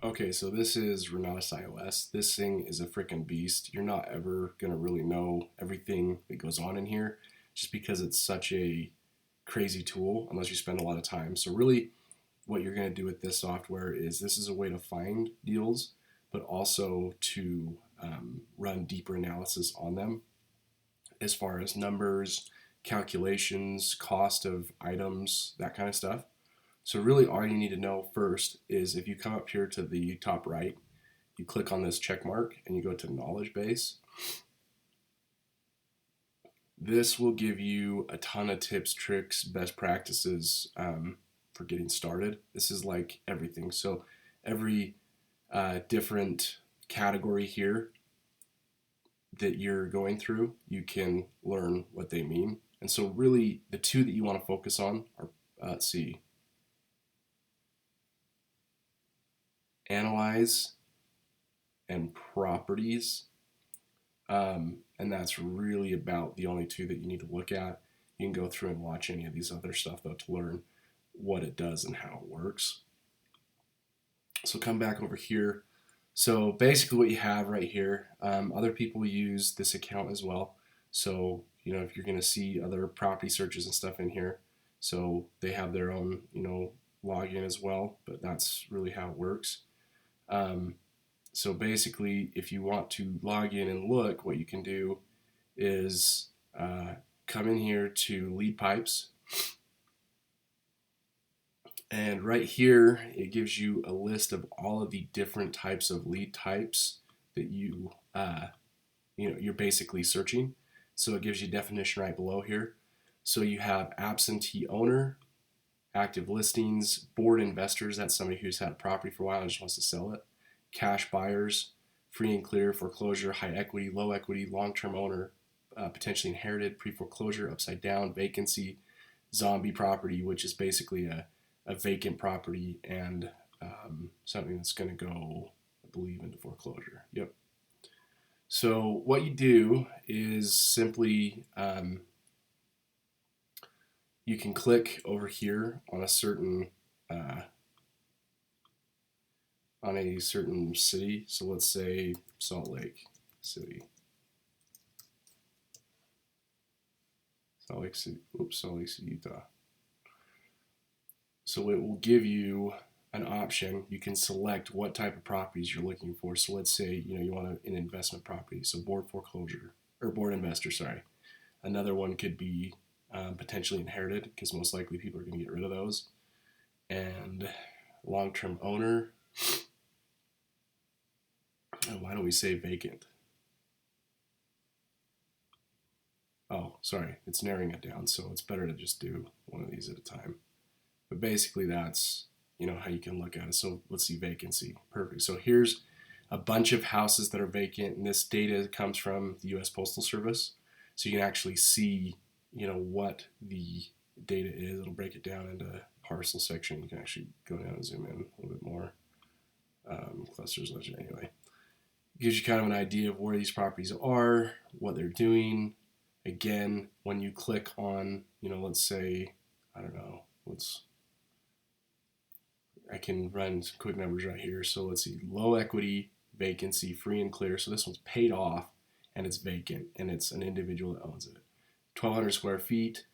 Okay, so this is Renatus iOS. This thing is a freaking beast. You're not ever going to really know everything that goes on in here just because it's such a crazy tool unless you spend a lot of time. So, really, what you're going to do with this software is this is a way to find deals, but also to run deeper analysis on them as far as numbers, calculations, cost of items, that kind of stuff. So really all you need to know first is if you come up here to the top right, you click on this check mark and you go to knowledge base. This will give you a ton of tips, tricks, best practices for getting started. This is like everything. So every different category here that you're going through, you can learn what they mean. And so really the two that you want to focus on are, let's see, analyze and properties. And that's really about the only two that you need to look at. You can go through and watch any of these other stuff though to learn what it does and how it works. So come back over here. So basically what you have right here, other people use this account as well. So, if you're going to see other property searches and stuff in here, so they have their own, login as well, but that's really how it works. Um, So basically, if you want to log in and look, what you can do is come in here to lead pipes. And right here, it gives you a list of all of the different types of lead types that you're basically searching. So it gives you definition right below here. So you have absentee owner, active listings, board investors, that's somebody who's had a property for a while and just wants to sell it, cash buyers, free and clear, foreclosure, high equity, low equity, long-term owner, potentially inherited, pre-foreclosure, upside down, vacancy, zombie property, which is basically a vacant property and something that's going to go, I believe, into foreclosure. Yep. So what you do is simply you can click over here uh, on a certain city. So let's say Salt Lake City. Salt Lake City, Utah. So it will give you an option. You can select what type of properties you're looking for. So let's say you want an investment property, so board foreclosure or board investor. Sorry. Another one could be potentially inherited because most likely people are going to get rid of those. And long-term owner. And why don't we say vacant? Oh, sorry, it's narrowing it down, so it's better to just do one of these at a time. But basically, that's how you can look at it. So let's see vacancy. Perfect. So here's a bunch of houses that are vacant, and this data comes from the U.S. Postal Service. So you can actually see what the data is. It'll break it down into parcel section. You can actually go down and zoom in a little bit more. Clusters legend anyway. Gives you kind of an idea of where these properties are, what they're doing. Again, when you click on, let's say, I don't know, I can run some quick numbers right here. So let's see, low equity, vacancy, free and clear. So this one's paid off and it's vacant and it's an individual that owns it. 1,200 square feet,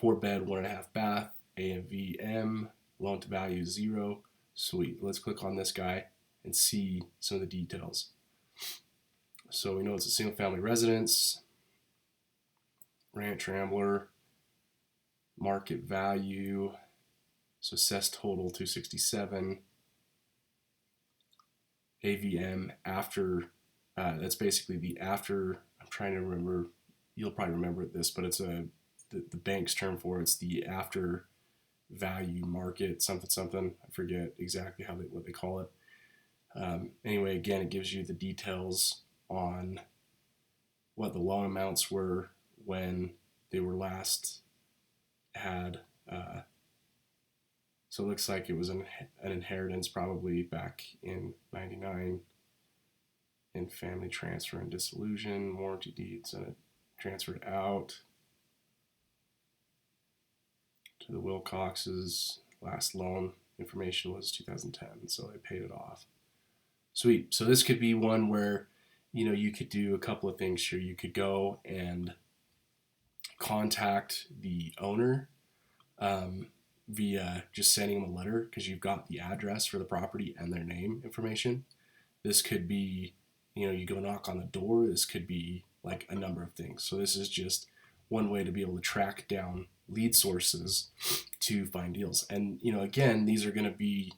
4-bed, 1.5 bath, AMVM, loan to value 0. Sweet. Let's click on this guy and see some of the details. So we know it's a single family residence, Ranch Rambler, market value, so assessed total 267, AVM after, that's basically the after, I'm trying to remember, you'll probably remember this, but it's the bank's term for it's the after value market, something, something. I forget exactly what they call it. Anyway, again, it gives you the details on what the loan amounts were when they were last had. So it looks like it was an inheritance probably back in 99, in family transfer and dissolution, warranty deeds, and it transferred out to the Wilcoxes. Last loan information was 2010, so they paid it off. Sweet. So this could be one where, you could do a couple of things here. You could go and contact the owner um, via just sending them a letter because you've got the address for the property and their name information. This could be, you go knock on the door. This could be like a number of things. So this is just one way to be able to track down lead sources to find deals. And, again, these are going to be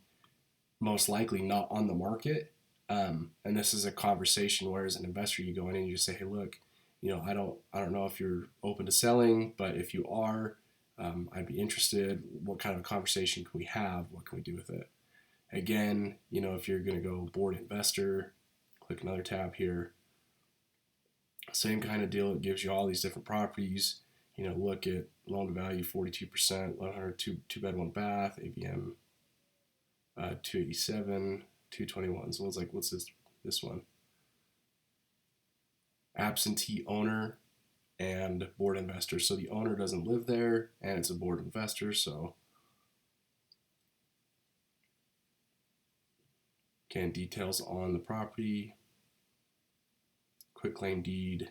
most likely not on the market. And this is a conversation where, as an investor, you go in and you say, "Hey, look, I don't know if you're open to selling, but if you are, I'd be interested. What kind of a conversation can we have? What can we do with it?" Again, if you're going to go board investor, click another tab here. Same kind of deal. It gives you all these different properties. Look at loan to value 42%, 100 two bed, one bath, AVM 287, 221. So it's like, what's this one? Absentee owner and board investor. So the owner doesn't live there and it's a board investor. So again, details on the property, quitclaim deed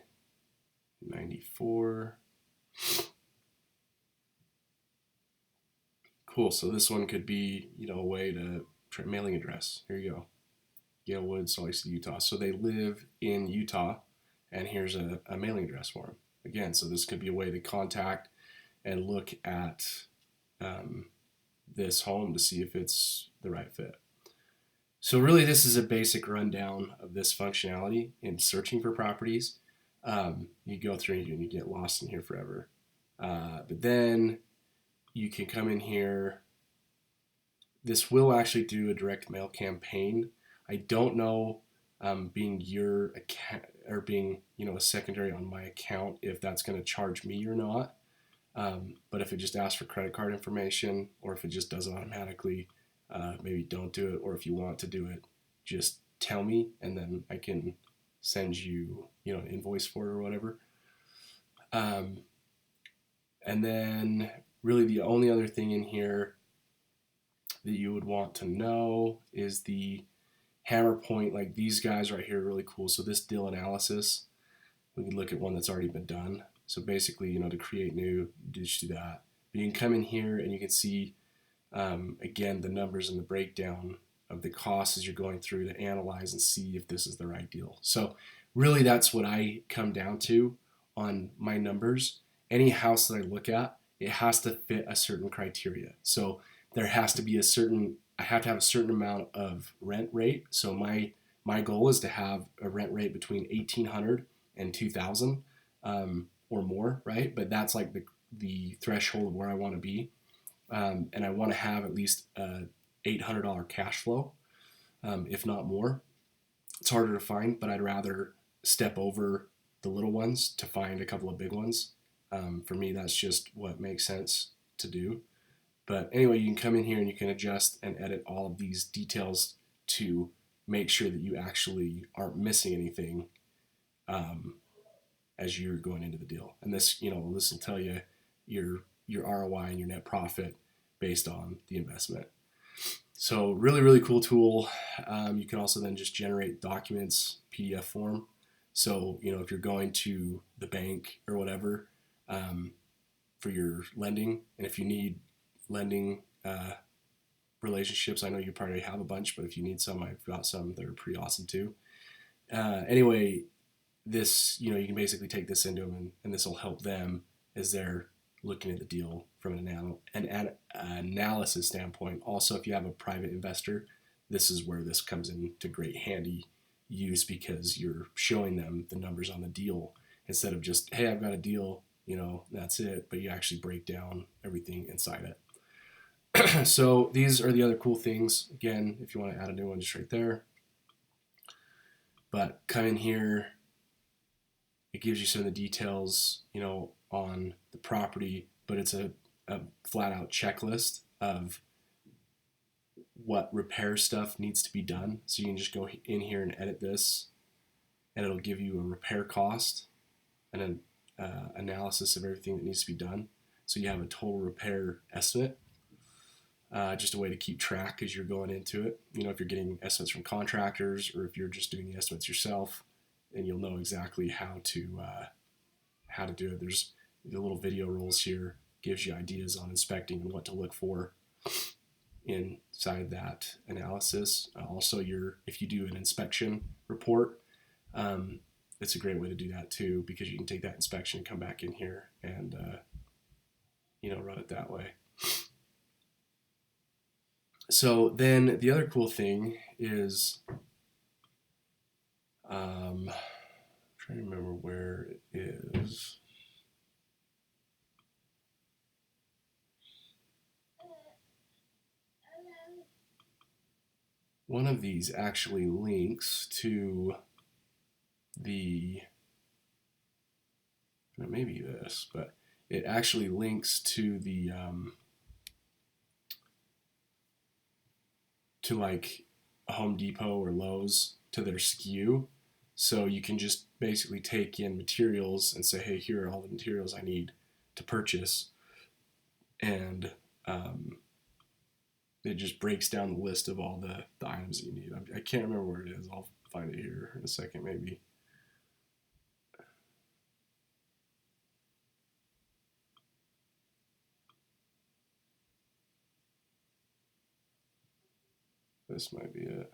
94. Cool. So this one could be, a way to mailing address. Here you go. Gail Wood, Salt Lake City, Utah. So they live in Utah, and here's a mailing address for them. Again, so this could be a way to contact and look at this home to see if it's the right fit. So really, this is a basic rundown of this functionality in searching for properties. You go through and you get lost in here forever. But then you can come in here. This will actually do a direct mail campaign. I don't know, being your account or being a secondary on my account, if that's going to charge me or not. But if it just asks for credit card information, or if it just does it automatically, maybe don't do it. Or if you want to do it, just tell me, and then I can send you an invoice for it or whatever. And then really the only other thing in here that you would want to know is the hammer point. Like, these guys right here are really cool. So this deal analysis, we can look at one that's already been done. So basically, to create new, you just do that. But you can come in here and you can see, again, the numbers and the breakdown of the costs as you're going through to analyze and see if this is the right deal. So really, that's what I come down to on my numbers. Any house that I look at, it has to fit a certain criteria. So there has to be I have to have a certain amount of rent rate. So my goal is to have a rent rate between 1,800 and 2,000, or more, right? But that's like the threshold of where I want to be. And I want to have at least $800 cash flow, if not more. It's harder to find, but I'd rather step over the little ones to find a couple of big ones. For me, that's just what makes sense to do. But anyway, you can come in here and you can adjust and edit all of these details to make sure that you actually aren't missing anything as you're going into the deal. And this will tell you your ROI and your net profit based on the investment. So really, really cool tool. You can also then just generate documents, PDF form. So, if you're going to the bank or whatever for your lending, and if you need lending relationships, I know you probably have a bunch, but if you need some, I've got some that are pretty awesome too. Anyway, this, you can basically take this into them, and this will help them as they're looking at the deal from an analysis standpoint. Also, if you have a private investor, this is where this comes into great handy use, because you're showing them the numbers on the deal instead of just, hey, I've got a deal, that's it, but you actually break down everything inside it. So these are the other cool things. Again, if you want to add a new one, just right there. But come in here, it gives you some of the details, on the property, but it's a flat out checklist of what repair stuff needs to be done. So you can just go in here and edit this, and it'll give you a repair cost and an analysis of everything that needs to be done. So you have a total repair estimate. just a way to keep track as you're going into it. You know, if you're getting estimates from contractors or if you're just doing the estimates yourself, and you'll know exactly how to do it. There's the little video rolls here, gives you ideas on inspecting and what to look for inside that analysis. Also, if you do an inspection report, it's a great way to do that too, because you can take that inspection and come back in here and run it that way. So then the other cool thing is, I'm trying to remember where it is. One of these actually links to maybe this, but it actually links to to like a Home Depot or Lowe's, to their SKU. So you can just basically take in materials and say, hey, here are all the materials I need to purchase. And it just breaks down the list of all the items that you need. I can't remember where it is. I'll find it here in a second, maybe. This might be it.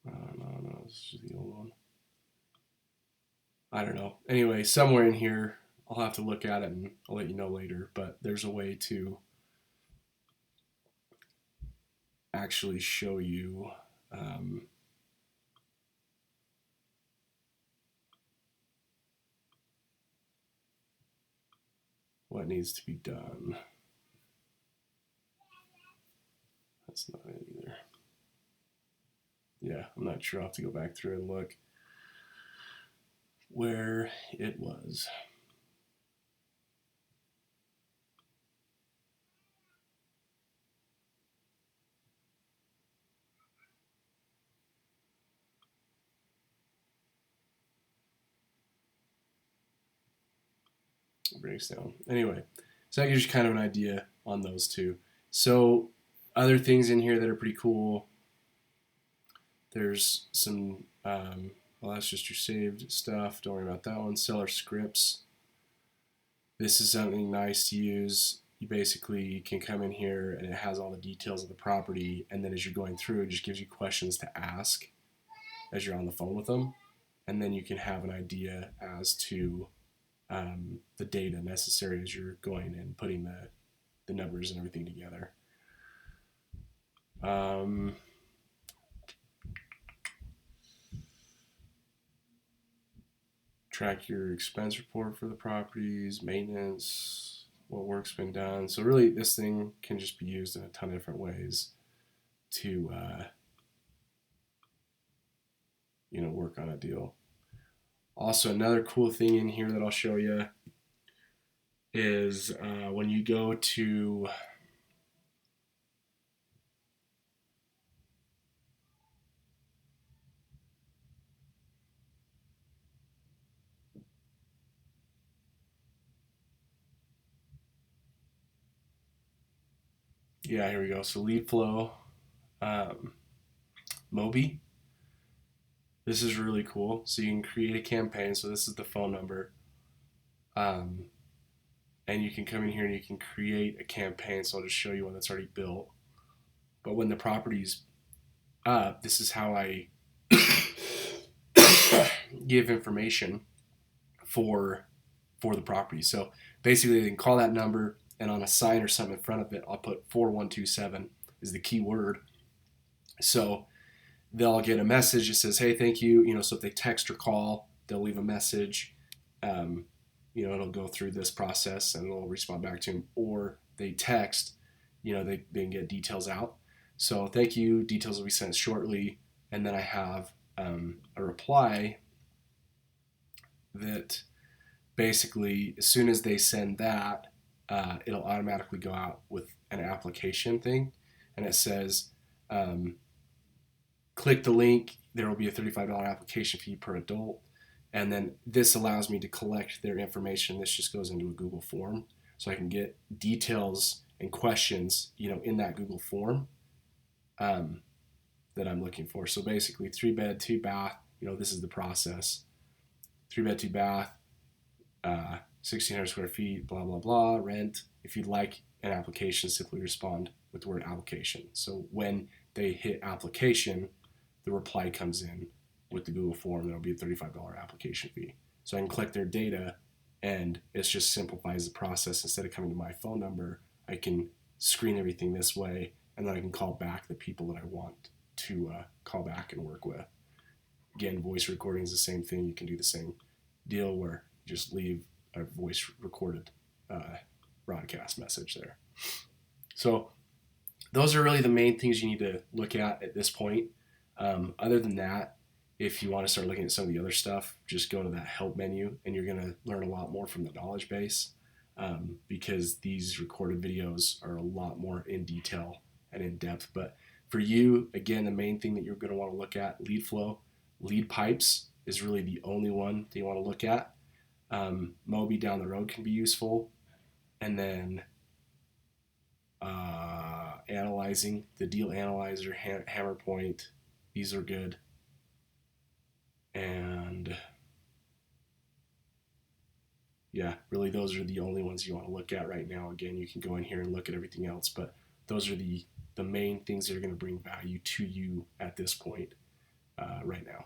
No, this is the old one. I don't know. Anyway, somewhere in here, I'll have to look at it and I'll let you know later. But there's a way to actually show you what needs to be done. That's not it either. Yeah, I'm not sure. I'll have to go back through and look where it was. It breaks down. Anyway, so that gives you kind of an idea on those two. So other things in here that are pretty cool. There's some, well, that's just your saved stuff. Don't worry about that one. Seller scripts. This is something nice to use. You basically can come in here and it has all the details of the property, and then as you're going through, it just gives you questions to ask as you're on the phone with them, and then you can have an idea as to the data necessary as you're going and putting the numbers and everything together. Track your expense report for the properties, maintenance, what work's been done. So really, this thing can just be used in a ton of different ways to work on a deal. Also, another cool thing in here that I'll show you is when you go to here we go. So lead flow, Mobi. This is really cool. So you can create a campaign. So this is the phone number. And you can come in here and you can create a campaign. So I'll just show you one that's already built. But when the property's up, this is how I give information for the property. So basically, they can call that number, and on a sign or something in front of it, I'll put 4127 is the key word. So they'll get a message that says, hey, thank you. So if they text or call, they'll leave a message. It'll go through this process and it'll respond back to them. Or they text, they can get details out. So thank you, details will be sent shortly. And then I have a reply that basically, as soon as they send that, it'll automatically go out with an application thing. And it says, click the link, there will be a $35 application fee per adult. And then this allows me to collect their information. This just goes into a Google form, so I can get details and questions, in that Google form that I'm looking for. So basically, 3-bed, 2-bath. This is the process. 3-bed, 2-bath, 1,600 square feet, blah blah blah. Rent. If you'd like an application, simply respond with the word application. So when they hit application, the reply comes in with the Google form. There'll be a $35 application fee. So I can collect their data, and it just simplifies the process. Instead of coming to my phone number, I can screen everything this way, and then I can call back the people that I want to call back and work with. Again, voice recording is the same thing. You can do the same deal where you just leave a voice recorded broadcast message there. So those are really the main things you need to look at this point. Other than that, if you want to start looking at some of the other stuff, just go to that help menu, and you're going to learn a lot more from the knowledge base, because these recorded videos are a lot more in detail and in depth. But for you, again, the main thing that you're going to want to look at, lead flow. Lead pipes is really the only one that you want to look at. Moby down the road can be useful. And then analyzing, the deal analyzer, hammer point, these are good. And yeah, really those are the only ones you want to look at right now. Again, you can go in here and look at everything else, but those are the main things that are going to bring value to you at this point right now.